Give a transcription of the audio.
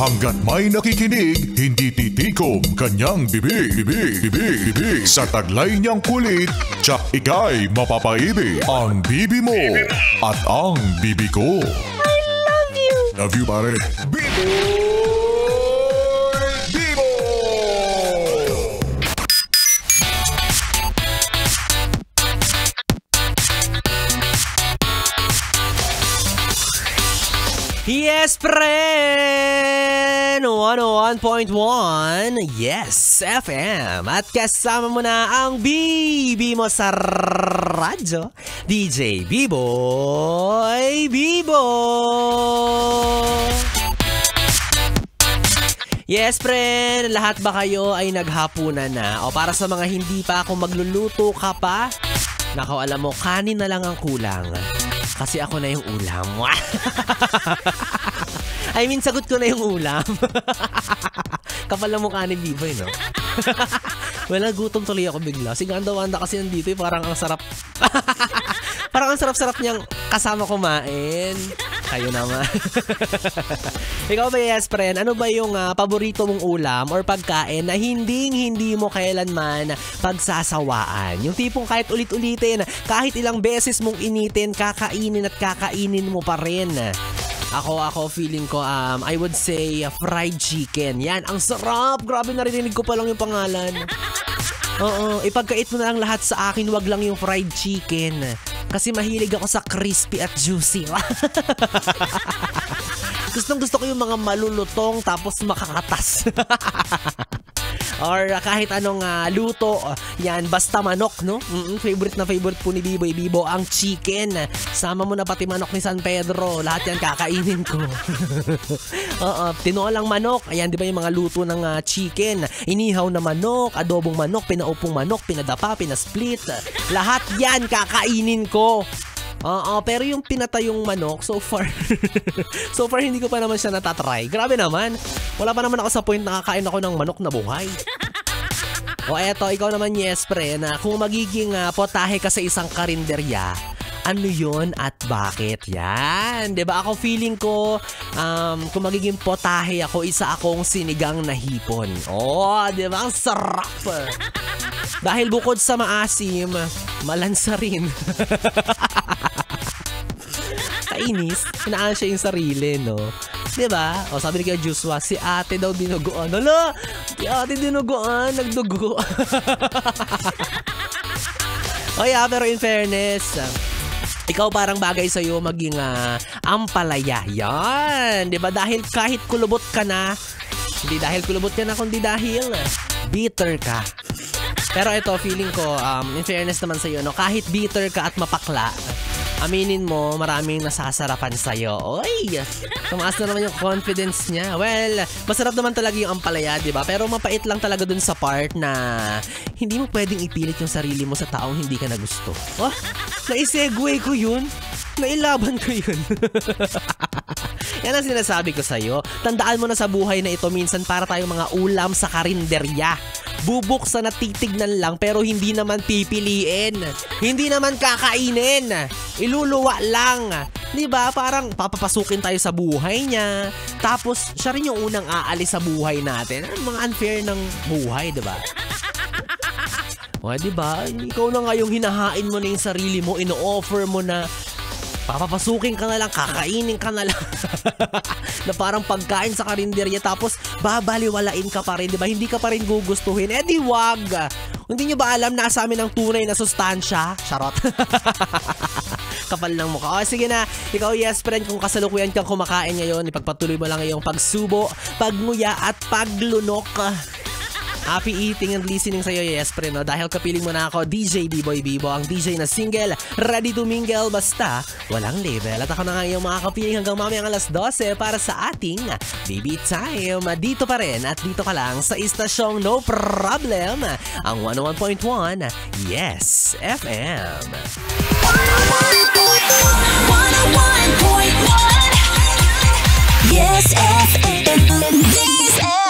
Hanggat may nakikinig, hindi titikom kanyang bibig. Sa taglay niyang kulit, tsak ika'y mapapaibig. Ang bibi mo at ang bibi ko. I love you. Love you, pare. Bibo! Yes, friend! 101.1 Yes, FM. At kasama mo na ang bibi mo sa radyo, DJ B-Boy Bibo! Yes, friend! Lahat ba kayo ay naghapunan na? O para sa mga hindi pa, kung magluluto ka pa, nako, alam mo, kanin na lang ang kulang. Kasi ako na yung ulam. I mean, sagot ko na yung ulam. Kapal na mukha ni Biboy, no? Wala, gutom tuloy ako bigla. Si Ganda-Wanda kasi nandito, parang ang sarap. Parang ang sarap-sarap niyang kasama kumain. Kayo naman. Ikaw ba, yes, friend? Ano ba yung paborito mong ulam or pagkain na hindi mo kailanman pagsasawaan? Yung tipong kahit ulit-ulitin, kahit ilang beses mong initin, kakainin at kakainin mo pa rin. Ako feeling ko, I would say fried chicken. Yan, ang sarap. Grabe, narinig ko pa lang yung pangalan. Oo, ipagkait mo na lang lahat sa akin, wag lang yung fried chicken. Kasi mahilig ako sa crispy at juicy. Gusto ko yung mga malulutong tapos makakatas. Or kahit anong luto, yan, basta manok, no? Favorite na favorite po ni Biboy Bibo ang chicken. Sama mo na pati manok ni San Pedro. Lahat yan kakainin ko. Tinolang manok. Ayan, di ba yung mga luto ng chicken? Inihaw na manok, adobong manok, pinaupong manok, pinadapa, pinasplit. Lahat yan kakainin ko. Pero yung pinatayong manok, so far hindi ko pa naman siya natatry. Grabe naman. Wala pa naman ako sa point na kakain ako ng manok na buhay. O eto, ikaw naman, yes, pre, na kung magiging potahe ka sa isang karinderya, ano yun at bakit? Yan, diba? Ako feeling ko, kung magiging potahe ako, isa akong sinigang na hipon. Diba? Ang sarap! Dahil bukod sa maasim, malansa rin. Kainis, hinaan siya yung sarili, no? Diba? O sabi ni Kuya Joshua, si ate daw dinuguan. Hala! Si ate dinuguan, nagdugo. Pero in fairness, ikaw parang bagay sa'yo maging ampalaya. Yan! Diba? Dahil kahit kulubot ka na, hindi dahil kulubot ka na, kundi dahil bitter ka. Pero ito, feeling ko, in fairness naman sa'yo, no? Kahit bitter ka at mapakla, aminin mo, maraming nasasarapan sa'yo. Oy! Tumaas na naman yung confidence niya. Well, masarap naman talaga yung ampalaya, diba? Pero mapait lang talaga dun sa part na hindi mo pwedeng ipilit yung sarili mo sa taong hindi ka na gusto. Naisegue ko yun. Nailaban ko yun. Yan ang sinasabi ko sa'yo. Tandaan mo na sa buhay na ito, minsan para tayong mga ulam sa karinderya. Bubuksan at titignan lang pero hindi naman pipiliin. Hindi naman kakainin. Iluluwa lang. Diba? Parang papapasukin tayo sa buhay niya. Tapos siya rin yung unang aalis sa buhay natin. Mga unfair ng buhay, diba? Diba? Ikaw na nga yung hinahain mo na yung sarili mo. Ino-offer mo na papapasukin ka na lang, kakainin ka na lang. Na parang pagkain sa karinderya tapos babaliwalain ka pa rin, di ba? Hindi ka pa rin gugustuhin. Di wag. Hindi nyo ba alam na sa amin ang tunay na sustansya? Charot. Kapal ng mukha. Sige na, ikaw, yes, friend, kung kasalukuyan kang kumakain ngayon, ipagpatuloy mo lang iyong pagsubo, pagnguya at paglunok. Happy eating and listening sa'yo, yes, pre, no? Dahil kapiling mo na ako, DJ B-Boy Bibo, ang DJ na single, ready to mingle, basta walang label. At ako na nga yung mga kapiling hanggang mamayang alas 12 para sa ating Baby Time. Dito pa rin at dito ka lang sa istasyong No Problem, ang 101.1 Yes FM. 101.1 Yes FM.